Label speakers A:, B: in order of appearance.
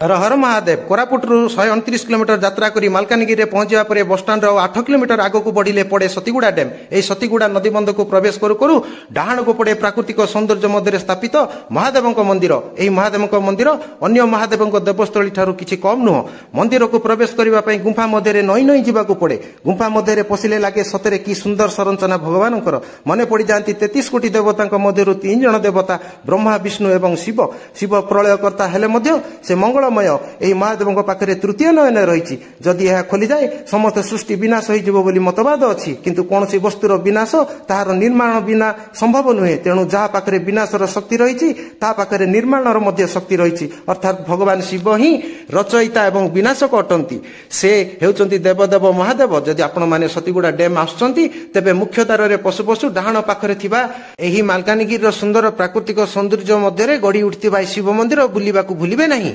A: हर हर Mahadev कोरापुटरू 129 kilometre यात्रा करी मालकानगिरी पहुंचा पर बसस्टाण्ड 8 किलोमीटर आग को बढ़िले पड़े सतीगुड़ा डैम। यह सतीगुड़ा नदी बंध को प्रवेश करू करू डाहाण को पड़े प्राकृतिक सौंदर्य मध्य स्थापित महादेव मंदिर। यह महादेव मंदिर अन्य महादेव देवस्थली ठारू किछि कम नुह। मंदिर को प्रवेश करने गुंफा मध्य नई नई जावाक पड़े। गुंफा मध्य पशिले लगे सतरे कि सुंदर संरचना भगवान मन पड़ जाती 33 कोटी देवता मध्य 3 जन देवता ब्रह्मा विष्णु एवं शिव। शिव प्रलयकर्ता हेले मध्य से मंगलमय यही महादेव पाखे तृतीय नयन रही। जदि यह खोली जाए समस्त सृष्टि विनाश हो मतवाद अच्छी, किंतु कौन वस्तुर विनाश तार निर्माण बिना संभव नुहे। तेणु जहाँ पाखे विनाशर शक्ति रही पाखे निर्माणर मध्य शक्ति रही। अर्थात भगवान शिव ही रचयिता एवं विनाशक अटंती। से हेउचंती देवदेव महादेव। जदि आपण माने सतीगुड़ा डैम आसुचंती तेबे मुख्य द्वार रे पशु पशु डाहाण पाखरे थिबा एही मालकानगिरी सुंदर प्राकृतिक सौंदर्य मध्य गढ़ी उठिथिबा शिव मंदिर बुलिबाकू भूलिबे नहीं।